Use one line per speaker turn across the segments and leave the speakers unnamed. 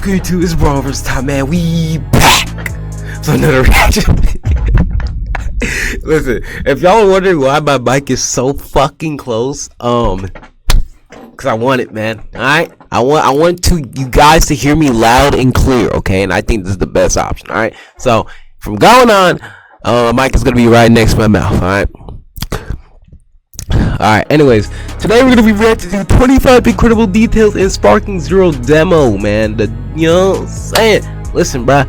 good too? It's ImVersetile, man. We back for another reaction. Listen, if y'all are wondering why my mic is so fucking close, cause I want it, man. Alright? I want you guys to hear me loud and clear, okay? And I think this is the best option, alright? So from going on, mic is gonna be right next to my mouth, alright? Alright, anyways, today we're gonna be reacting to 25 incredible details in Sparking Zero demo, man. You know what I'm saying? Listen, bruh,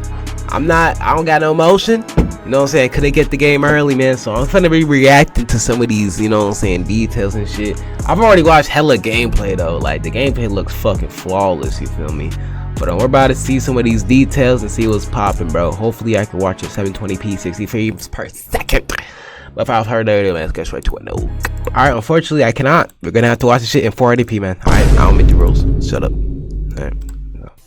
I don't got no emotion. You know what I'm saying? Couldn't get the game early, man. So I'm gonna be reacting to some of these, you know what I'm saying, details and shit. I've already watched hella gameplay though. Like, the gameplay looks fucking flawless, you feel me? But we're about to see some of these details and see what's popping, bro. Hopefully I can watch it 720p 60 frames per second. But if I've heard that, man, let's get straight to it. No. Alright, unfortunately I cannot. We're gonna have to watch the shit in 480p, man. Alright, I don't make the rules. Shut up. Alright.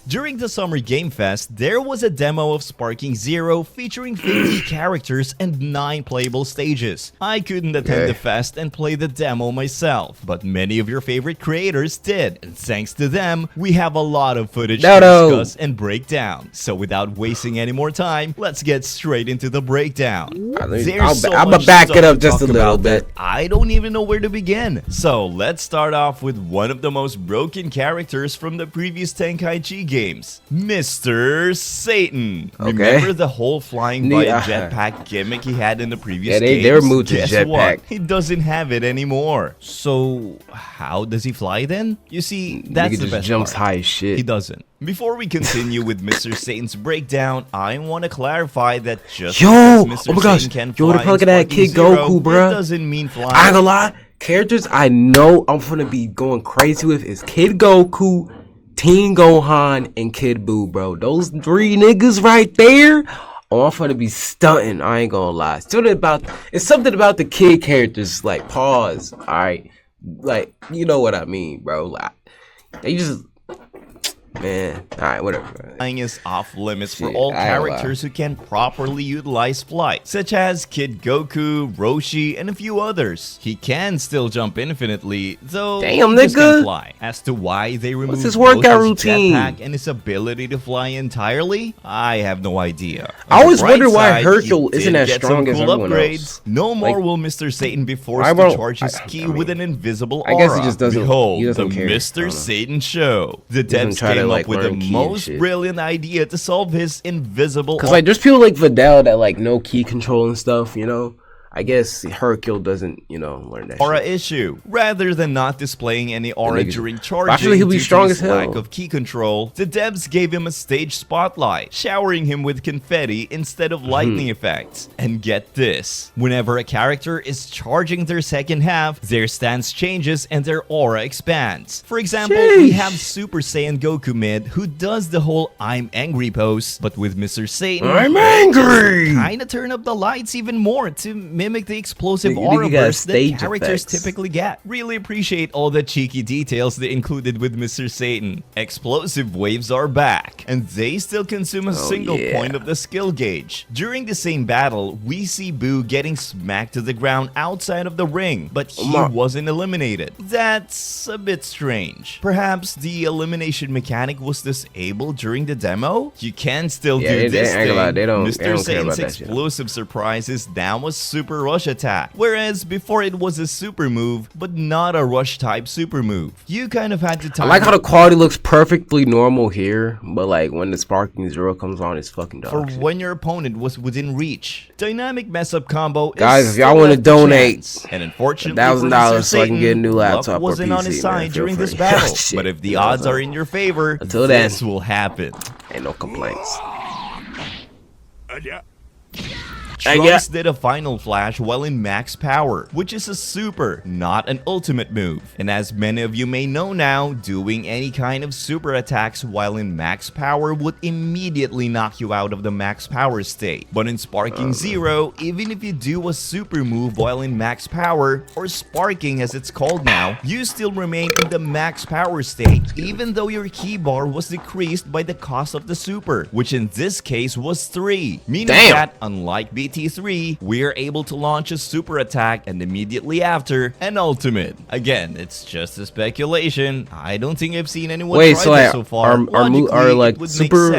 During the Summer Game Fest, there was a demo of Sparking Zero featuring 50 characters and 9 playable stages. I couldn't attend the fest and play the demo myself, but many of your favorite creators did, and thanks to them, we have a lot of footage to discuss and break down. So without wasting any more time, let's get straight into the breakdown. I'm
gonna back it up just a little bit.
I don't even know where to begin. So let's start off with one of the most broken characters from the previous Tenkaichi games, Mr. Satan.
Okay.
Remember the whole flying by a jetpack gimmick he had in the previous games?
They removed his
Guess
jetpack.
what? He doesn't have it anymore. So how does he fly then? You see, that's the best
jumps
part.
high as shit.
He doesn't. Before we continue with Mr. Satan's breakdown, I want to clarify that just because Mr.
Oh my gosh,
Satan can
yo,
fly
look at that Kid Goku, bruh.
It doesn't mean flying.
I ain't gonna lie, characters I know I'm gonna be going crazy with is Kid Goku, Teen Gohan, and Kid Buu, bro. Those 3 niggas right there. Oh, I'm gonna be stunting. I ain't gonna lie. It's something about the kid characters. Like, pause. All right, like, you know what I mean, bro. Like, they just. Man, alright, whatever.
Flying is off limits for all characters who can properly utilize flight, such as Kid Goku, Roshi, and a few others. He can still jump infinitely, though
damn,
he just
nigga.
can't fly. As to why they removed
his workout routine
jetpack and his ability to fly entirely, I have no idea.
I always wonder why Hercule isn't as strong as everyone else.
No more will Mr. Satan be forced to charge his ki with an invisible aura.
I guess he just doesn't.
Behold,
He doesn't
the
care.
Mr. Satan Show. The devs came up with the most brilliant idea to solve his invisible.
Because like, there's people like Vidal that like know key control and stuff, you know. I guess Hercule doesn't, you know, learn that
aura
shit.
issue. Rather than not displaying any aura during charging,
actually he'll be strong as hell.
Lack of key control, the devs gave him a stage spotlight, showering him with confetti instead of lightning effects. And get this, whenever a character is charging their second half, their stance changes and their aura expands. For example, we have Super Saiyan Goku mid, who does the whole I'm angry pose, but with Mr. Satan,
I'm angry!
Kinda turn up the lights even more to mimic the explosive aura burst that characters typically get. Really appreciate all the cheeky details they included with Mr. Satan. Explosive waves are back, and they still consume a single point of the skill gauge. During the same battle, we see Buu getting smacked to the ground outside of the ring, but he wasn't eliminated. That's a bit strange. Perhaps the elimination mechanic was disabled during the demo? You can still do this thing. Mr. Satan's explosive surprise is now a super rush attack, whereas before it was a super move, but not a rush type super move. You kind of had to time.
I like how the quality looks perfectly normal here, but like when the Sparking Zero comes on, it's fucking dog shit.
When your opponent was within reach. Dynamic mess up combo.
Guys, if y'all want to donate,
and unfortunately
$1,000 so I can get a new laptop or
wasn't
PC,
on his side during this
free.
battle. But if the odds are in your favor,
until then,
this will happen.
Ain't no complaints.
Trunks did a final flash while in max power, which is a super, not an ultimate move. And as many of you may know now, doing any kind of super attacks while in max power would immediately knock you out of the max power state. But in Sparking Zero, even if you do a super move while in max power, or sparking as it's called now, you still remain in the max power state, even though your key bar was decreased by the cost of the super, which in this case was 3, meaning that unlike BT BT3, we are able to launch a super attack and immediately after, an ultimate. Again, it's just a speculation. I don't think I've seen anyone try this so far.
Are like Super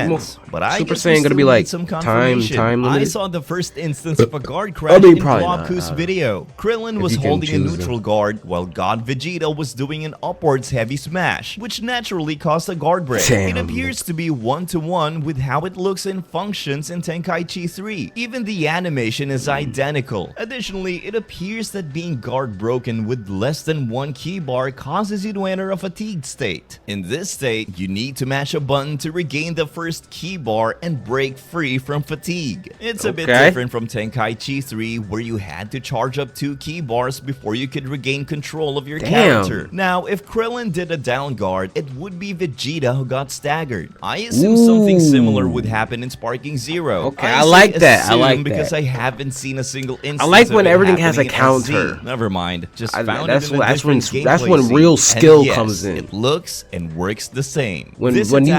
Saiyan
gonna be like
some
time limited?
I saw the first instance of a guard crash in Bloku's video. Krillin was holding a neutral guard while God Vegeta was doing an upwards heavy smash, which naturally caused a guard break. It appears to be one-to-one with how it looks and functions in Tenkaichi 3. Even the animation is identical. Additionally, it appears that being guard broken with less than one key bar causes you to enter a fatigued state. In this state, you need to mash a button to regain the first key bar and break free from fatigue. It's a bit different from Tenkaichi 3 where you had to charge up 2 key bars before you could regain control of your character. Now, if Krillin did a down guard, it would be Vegeta who got staggered. I assume something similar would happen in Sparking Zero.
I like that. I like that.
Because I haven't seen a single instance.
I like when everything has a counter.
Never mind. Just found
that's
it in
that's when real skill comes in.
It looks and works the same.
When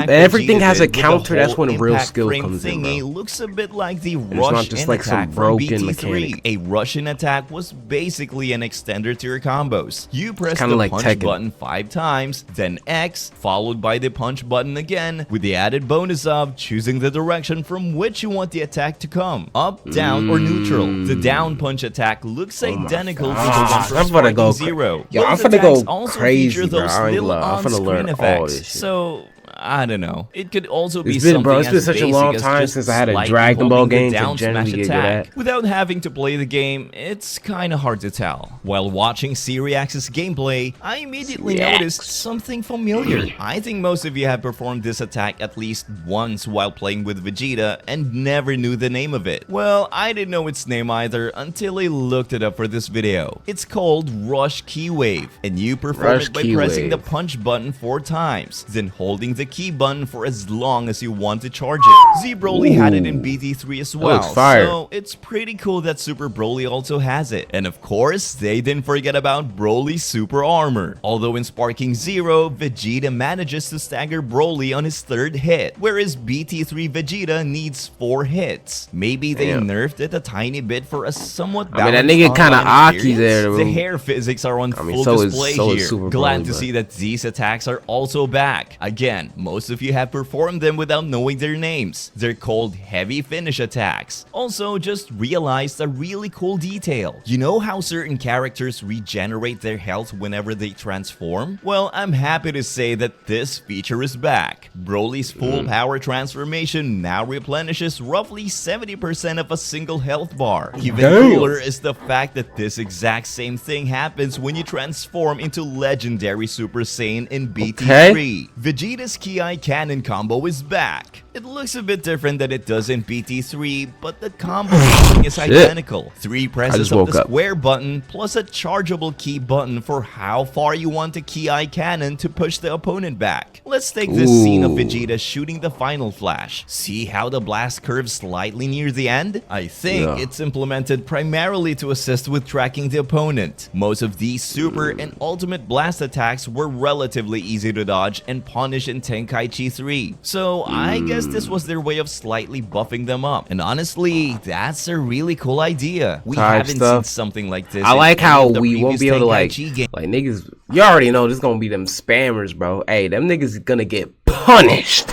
everything has a counter, that's when real skill comes in, bro.
Looks a bit like the
It's not
rush
just
in
like
attack
some
from
broken
BT3.
mechanic.
A rush-in attack was basically an extender to your combos. You press the
like
punch
Tekken
button 5 times, then X, followed by the punch button again, with the added bonus of choosing the direction from which you want the attack to come, up, down, or neutral. The down punch attack looks identical to the one from Sparking Zero.
Yo, I'm finna go crazy, bro. I ain't lie. I'm finna learn all this shit.
So, I don't know. It could also be
It's been
something
such a long time since I had a Dragon Ball game to generally get good at.
Without having to play the game, it's kinda hard to tell. While watching Syriax's gameplay, I immediately noticed something familiar. I think most of you have performed this attack at least once while playing with Vegeta and never knew the name of it. Well, I didn't know its name either until I looked it up for this video. It's called Rush Key Wave, and you perform it by pressing the punch button 4 times, then holding the key button for as long as you want to charge it. Z Broly had it in BT3 as well, so it's pretty cool that Super Broly also has it. And of course, they didn't forget about Broly's super armor. Although in Sparking Zero, Vegeta manages to stagger Broly on his 3rd hit, whereas BT3 Vegeta needs 4 hits. Maybe they nerfed it a tiny bit for a somewhat balanced
that nigga kinda Aki there.
The hair physics are on full display here. Glad to see that these attacks are also back. Again, most of you have performed them without knowing their names. They're called heavy finish attacks. Also, just realized a really cool detail. You know how certain characters regenerate their health whenever they transform? Well, I'm happy to say that this feature is back. Broly's full power transformation now replenishes roughly 70% of a single health bar. Even cooler is the fact that this exact same thing happens when you transform into legendary Super Saiyan in BT3. Vegeta's Ki Cannon combo is back. It looks a bit different than it does in BT3, but the combo is identical. 3 presses of the square button plus a chargeable key button for how far you want the Ki Cannon to push the opponent back. Let's take this scene of Vegeta shooting the final flash. See how the blast curves slightly near the end? I think it's implemented primarily to assist with tracking the opponent. Most of these super and ultimate blast attacks were relatively easy to dodge and punish in Tenkaichi 3. So I guess this was their way of slightly buffing them up. And honestly, that's a really cool idea. We haven't seen something like this.
I like how we won't be able to like niggas, you already know this gonna be them spammers, bro. Hey, them niggas gonna get punished.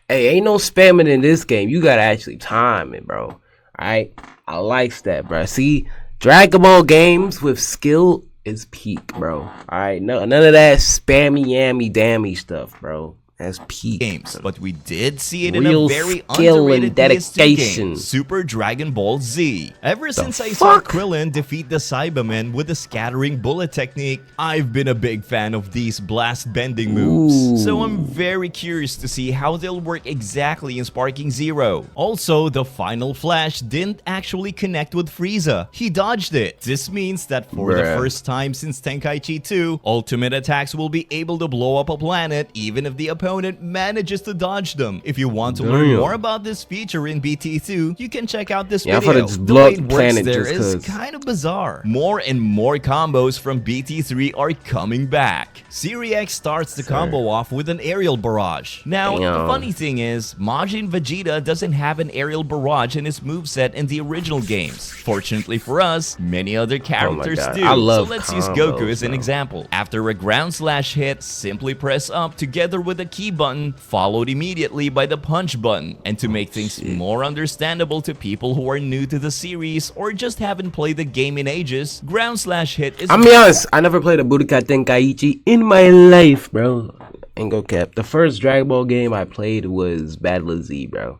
Hey, ain't no spamming in this game. You gotta actually time it, bro. Alright? I like that, bro. See, Dragon Ball games with skill is peak, bro. Alright, none of that spammy yammy dammy stuff, bro. That's peak
games, but we did see it in a very
skill
underrated
and dedication.
PS2 game, Super Dragon Ball Z. Ever since I saw Krillin defeat the Cybermen with the scattering bullet technique, I've been a big fan of these blast bending moves. So I'm very curious to see how they'll work exactly in Sparking Zero. Also, the final flash didn't actually connect with Frieza. He dodged it. This means that for the first time since Tenkaichi 2, ultimate attacks will be able to blow up a planet even if the opponent opponent manages to dodge them. If you want to learn more about this feature in BT2, you can check out this video. The way it works there is kind of bizarre. More and more combos from BT3 are coming back. Series X starts the combo off with an aerial barrage. Now, the funny thing is, Majin Vegeta doesn't have an aerial barrage in his moveset in the original games. Fortunately for us, many other characters do. So let's use Goku as an example. After a ground slash hit, simply press up together with the key button, followed immediately by the punch button. And to make things more understandable to people who are new to the series or just haven't played the game in ages, ground slash hit is—
I'll be honest, I never played a Budokai Tenkaichi in my life, bro. Ain't go cap. The first Dragon Ball game I played was Battle of Z, bro.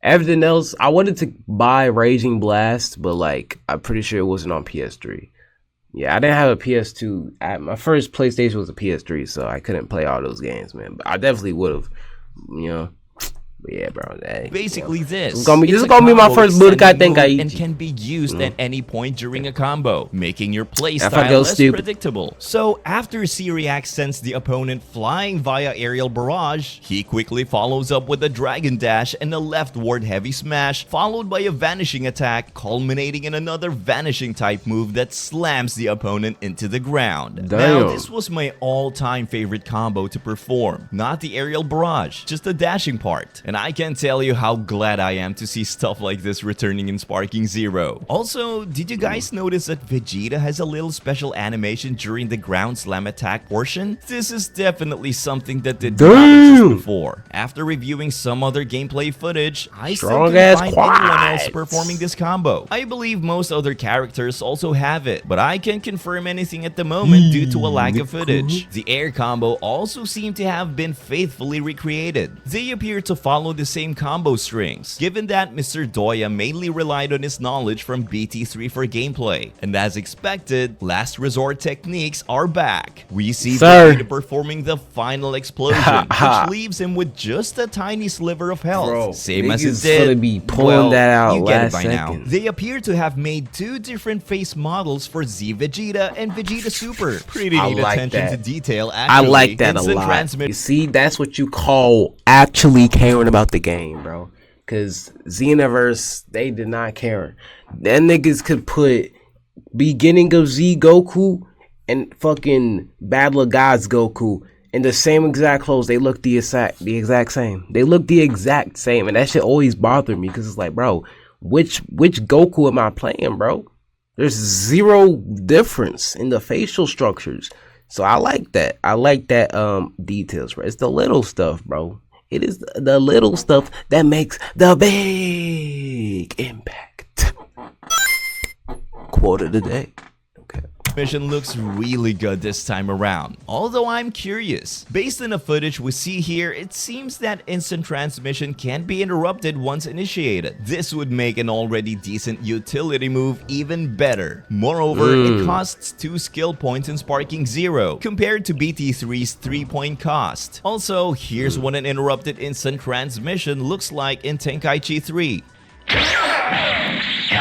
Everything else, I wanted to buy Raging Blast, but like, I'm pretty sure it wasn't on PS3. Yeah, I didn't have a PS2. My first PlayStation was a PS3, so I couldn't play all those games, man. But I definitely would have, you know. But yeah, bro.
Basically, this
is gonna be my first Budokai Tenkaichi,
and can be used at any point during a combo, making your playstyle less predictable. So after Series X sends the opponent flying via aerial barrage, he quickly follows up with a dragon dash and a leftward heavy smash, followed by a vanishing attack, culminating in another vanishing type move that slams the opponent into the ground. Now, this was my all-time favorite combo to perform. Not the aerial barrage, just the dashing part. And I can't tell you how glad I am to see stuff like this returning in Sparking Zero. Also, did you guys notice that Vegeta has a little special animation during the ground slam attack portion? This is definitely something that did not exist before. After reviewing some other gameplay footage, I still can't find anyone else performing this combo. I believe most other characters also have it, but I can't confirm anything at the moment due to a lack of footage. The air combo also seemed to have been faithfully recreated. They appear to follow the same combo strings, given that Mr. Doya mainly relied on his knowledge from BT3 for gameplay. And as expected, last resort techniques are back. We see Vegeta performing the final explosion, which leaves him with just a tiny sliver of health.
Bro,
same as it did.
Be pulling that out
you get it by
second.
now. They appear to have made two different face models for Z Vegeta and Vegeta Super. Pretty neat attention to detail, actually.
I like that a lot. You see, that's what you call actually caring about the game, bro. Cause Xenoverse, they did not care. Them niggas could put beginning of Z Goku and fucking Battle of Gods Goku in the same exact clothes. They look the exact same. They look the exact same, and that shit always bothered me because it's like, bro, which Goku am I playing, bro? There's zero difference in the facial structures. So I like that. I like that details, right? It's the little stuff, bro. It is the little stuff that makes the big impact. Quote of the day. Okay.
Mission looks really good this time around, although I'm curious. Based on the footage we see here, it seems that instant transmission can be interrupted once initiated. This would make an already decent utility move even better. Moreover, it costs 2 skill points in Sparking Zero, compared to BT3's 3-point cost. Also, here's what an interrupted instant transmission looks like in Tenkaichi 3.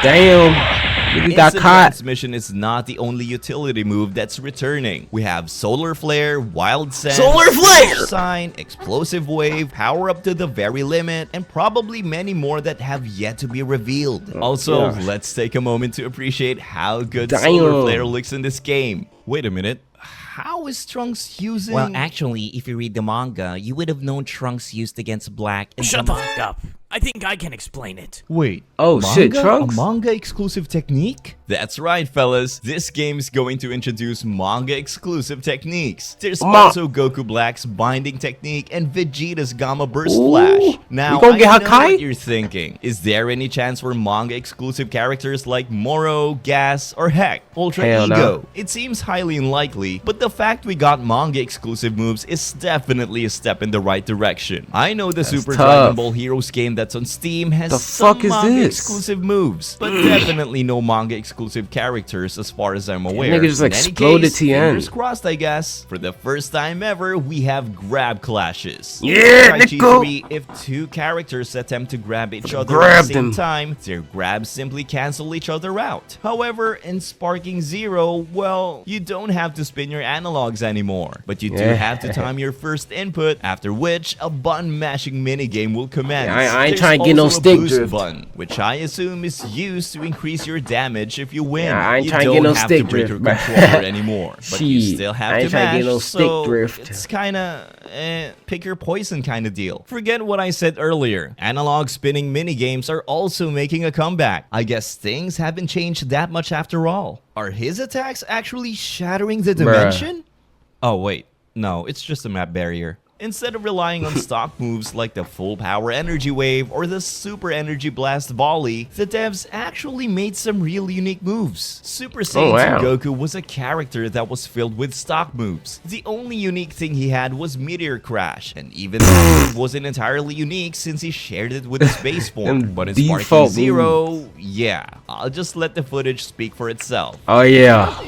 Damn. We got caught.
Transmission is not the only utility move that's returning. We have Solar Flare, Wild Sense,
Solar Flare,
Sign, Explosive Wave, Power Up to the Very Limit, and probably many more that have yet to be revealed. Also, let's take a moment to appreciate how good Solar Flare looks in this game. Wait a minute. How is Trunks using...
Well, actually, if you read the manga, you would have known Trunks used against Black and...
Shut the fuck up. I think I can explain it.
Wait.
Oh, shit, Trunks?
A manga exclusive technique? That's right, fellas. This game is going to introduce manga exclusive techniques. There's also Goku Black's binding technique and Vegeta's Gamma Burst Flash. Now, I know what you're thinking. Is there any chance for manga exclusive characters like Moro, Gas, or heck, Ultra Ego? It seems highly unlikely, but the fact we got manga exclusive moves is definitely a step in the right direction. I know the Super Dragon Ball Heroes game that that's on Steam has
The
some
fuck is
manga
this?
exclusive moves, but definitely no manga exclusive characters as far as I'm aware.
nigga just
In any
exploded
case,
TN.
fingers crossed, I guess. For the first time ever, we have grab clashes.
Yeah,
Tenkaichi
nigga.
3, if two characters attempt to grab each other
Grab
at the same
them.
time, their grabs simply cancel each other out. However, in Sparking Zero, well, you don't have to spin your analogs anymore, but you do have to time your first input, after which a button mashing minigame will commence.
I ain't
There's
trying to get no
also a
stick
boost
drift.
button, which I assume is used to increase your damage if you win.
Yeah, I ain't
you
trying to
don't
get no
have
stick
to break
drift,
your
bruh.
controller anymore, but you
Shit,
still
I
have
ain't
to
trying to
mash,
get no stick
so
drift.
it's kinda pick your poison kind of deal. Forget what I said earlier. Analog spinning minigames are also making a comeback. I guess things haven't changed that much after all. Are his attacks actually shattering the dimension? Oh wait, no, it's just a map barrier. Instead of relying on stock moves like the full power energy wave or the super energy blast volley, the devs actually made some real unique moves. Super Saiyan 2 Goku was a character that was filled with stock moves. The only unique thing he had was Meteor Crash, and even that move wasn't entirely unique since he shared it with his base form. But in Sparking Zero, yeah, I'll just let the footage speak for itself.
Oh yeah.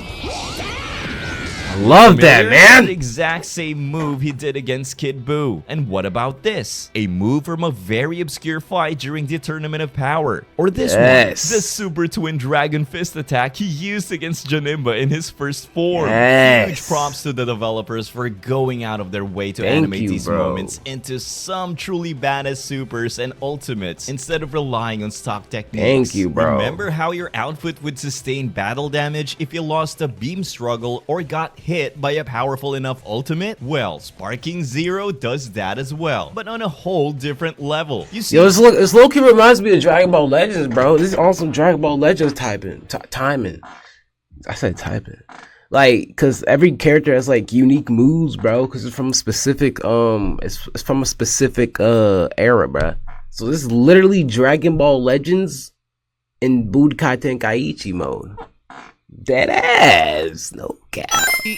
Love that, man!
The exact same move he did against Kid Buu. And what about this? A move from a very obscure fight during the Tournament of Power. Or this one, the Super Twin Dragon Fist attack he used against Janemba in his first form. Huge props to the developers for going out of their way to animate these moments into some truly badass supers and ultimates instead of relying on stock techniques.
Thank you, bro.
Remember how your outfit would sustain battle damage if you lost a beam struggle or got hit by a powerful enough ultimate? Well, Sparking Zero does that as well, but on a whole different level. You see,
yo, this low-key reminds me of Dragon Ball Legends, bro. This is awesome Dragon Ball Legends timing. I said typing. Like, cause every character has like unique moves, bro. Cause it's from a specific it's from a specific era, bro. So this is literally Dragon Ball Legends in Budokai Tenkaichi mode. Dead ass, no cap.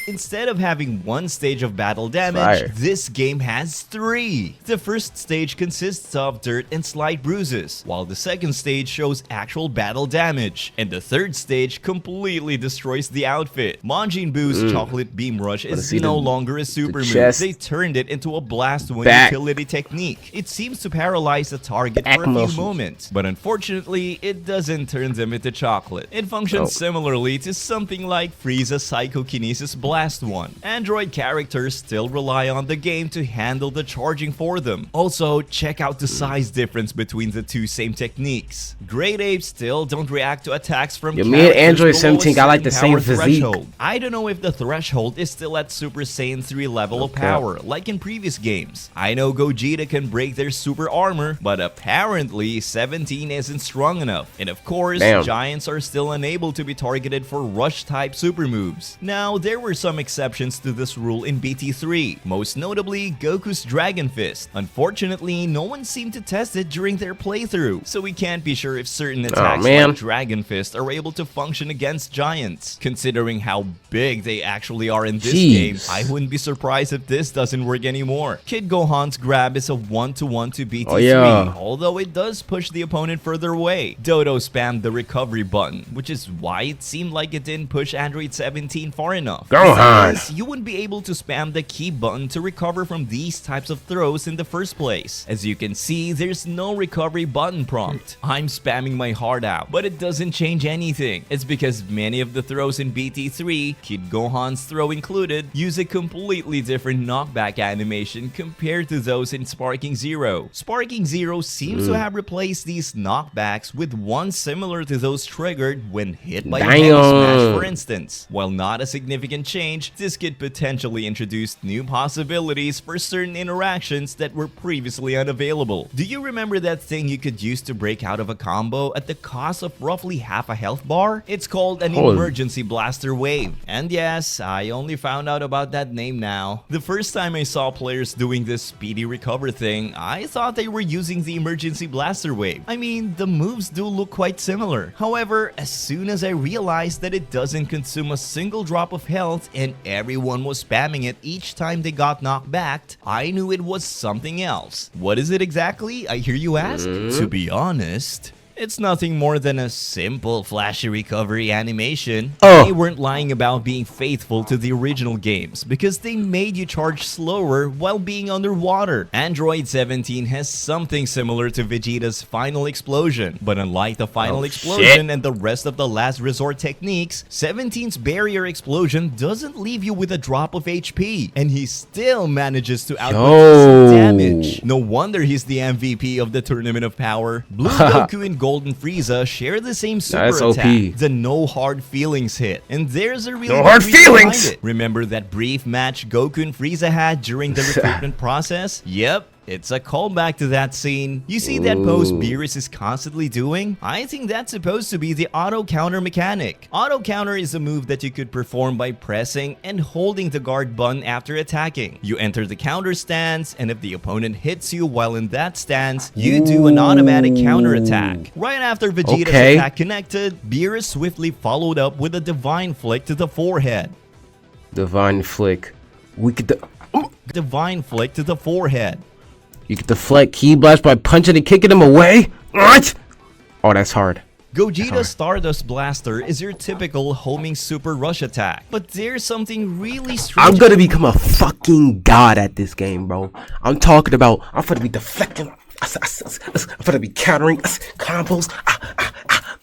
Instead of having one stage of battle damage, this game has 3. The first stage consists of dirt and slight bruises, while the second stage shows actual battle damage, and the third stage completely destroys the outfit. Majin Buu's Chocolate Beam Rush is no longer a super move. They turned it into a blast one utility technique. It seems to paralyze the target for a few moments, but unfortunately, it doesn't turn them into chocolate. It functions similarly to something like Frieza's Psychokinesis Blast 1. Android characters still rely on the game to handle the charging for them. Also, check out the size difference between the two same techniques. Great Apes still don't react to attacks from characters
me and Android 17 got like the
power
same physique.
threshold. I don't know if the threshold is still at Super Saiyan 3 level of power, like in previous games. I know Gogeta can break their super armor, but apparently 17 isn't strong enough. And of course, giants are still unable to be targeted for rush-type super moves. Now, there were some exceptions to this rule in BT3, most notably Goku's Dragon Fist. Unfortunately, no one seemed to test it during their playthrough, so we can't be sure if certain attacks like Dragon Fist are able to function against giants. Considering how big they actually are in this game, I wouldn't be surprised if this doesn't work anymore. Kid Gohan's grab is a 1-to-1 to BT3, although it does push the opponent further away. Dodo spammed the recovery button, which is why it seemed like it didn't push Android 17 far enough. Besides, you wouldn't be able to spam the key button to recover from these types of throws in the first place. As you can see, there's no recovery button prompt. I'm spamming my heart out, but it doesn't change anything. It's because many of the throws in BT3, Kid Gohan's throw included, use a completely different knockback animation compared to those in Sparking Zero. Sparking Zero seems to have replaced these knockbacks with one similar to those triggered when hit by a heavy smash, for instance. While not a significant change, this could potentially introduce new possibilities for certain interactions that were previously unavailable. Do you remember that thing you could use to break out of a combo at the cost of roughly half a health bar? It's called an emergency blaster wave. And yes, I only found out about that name now. The first time I saw players doing this speedy recover thing, I thought they were using the emergency blaster wave. I mean, the moves do look quite similar. However, as soon as I realized that it doesn't consume a single drop drop of health and everyone was spamming it each time they got knocked back, I knew it was something else. What is it exactly, I hear you ask? To be honest, it's nothing more than a simple flashy recovery animation. They weren't lying about being faithful to the original games because they made you charge slower while being underwater. Android 17 has something similar to Vegeta's final explosion, but unlike the final explosion and the rest of the last resort techniques, 17's barrier explosion doesn't leave you with a drop of HP, and he still manages to output damage. No wonder he's the MVP of the Tournament of Power. Blue Goku and Golden Frieza share the same super attack, the no hard feelings hit. And there's a really hard feelings behind it. Remember that brief match Goku and Frieza had during the recruitment process? Yep. It's a callback to that scene. You see that pose Beerus is constantly doing? I think that's supposed to be the auto counter mechanic. Auto counter is a move that you could perform by pressing and holding the guard button after attacking. You enter the counter stance, and if the opponent hits you while in that stance, you do an automatic counter attack. Right after Vegeta's attack connected, Beerus swiftly followed up with a divine flick to the forehead.
Divine flick.
Divine flick to the forehead.
You get deflect Ki Blast by punching and kicking him away? What? Oh, that's hard.
Gogeta's Stardust Blaster is your typical homing super rush attack, but there's something really strange.
I'm gonna become a fucking god at this game, bro. I'm talking about, I'm gonna be deflecting, I'm gonna be countering combos,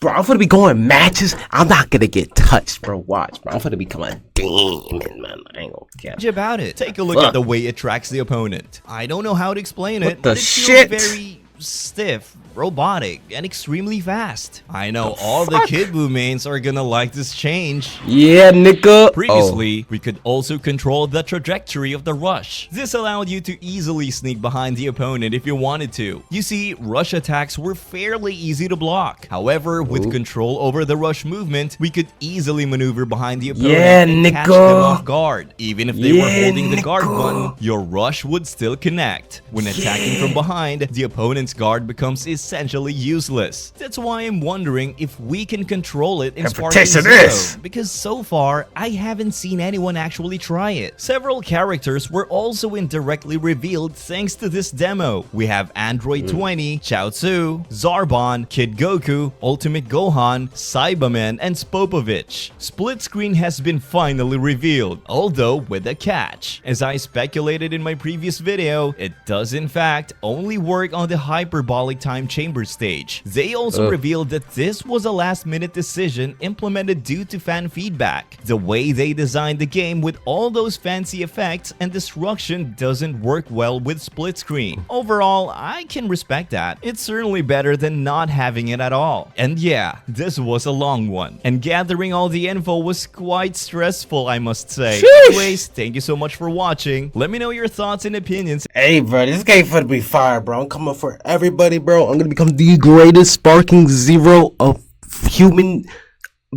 bro. I'm gonna be going matches. I'm not gonna get touched, bro. Watch, bro. I'm gonna become a demon, man. I ain't gonna care
about it. Take a look at the way it tracks the opponent. I don't know how to explain it, but it feels very stiff, robotic, and extremely fast. I know all the Kid Buu mains are gonna like this change.
Yeah, nigga.
Previously, we could also control the trajectory of the rush. This allowed you to easily sneak behind the opponent if you wanted to. You see, rush attacks were fairly easy to block. However, with control over the rush movement, we could easily maneuver behind the opponent and catch them off guard. Even if they were holding the guard button, your rush would still connect. When attacking from behind, the opponent's guard becomes essentially useless. That's why I'm wondering if we can control it in Sparking Zero, because so far, I haven't seen anyone actually try it. Several characters were also indirectly revealed thanks to this demo. We have Android 20, Chaozu, Zarbon, Kid Goku, Ultimate Gohan, Cyberman, and Spopovich. Split Screen has been finally revealed, although with a catch. As I speculated in my previous video, it does in fact only work on the hyperbolic time chamber stage. They also revealed that this was a last-minute decision implemented due to fan feedback. The way they designed the game with all those fancy effects and destruction doesn't work well with split screen. Overall, I can respect that. It's certainly better than not having it at all. And yeah, this was a long one, and gathering all the info was quite stressful, I must say. Anyways, thank you so much for watching. Let me know your thoughts and opinions.
Hey, bro, this game finna be fire, bro. I'm coming for everybody, bro. I'm gonna become the greatest Sparking Zero of human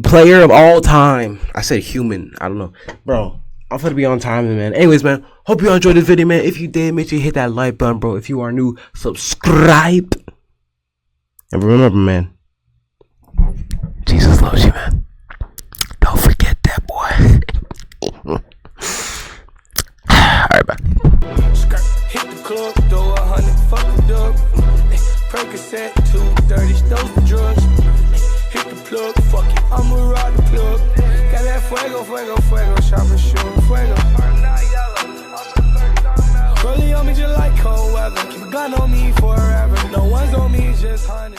player of all time. I said human. I don't know, bro. I'm gonna be on time, man. Anyways, man, hope you enjoyed this video, man. If you did, make sure you hit that like button, bro. If you are new, subscribe. And remember, man, Jesus loves you, man. Don't forget that, boy. Alright, bye.
Hit the club, throw 100, fuck the dub. Percocet, 230, those the drugs. Hit the plug, fuck it, I'ma ride the plug. Got that fuego, fuego, fuego, chopper shoot, fuego. Rolling on me just like cold weather. Keep a gun on me forever. No one's on me, just honey.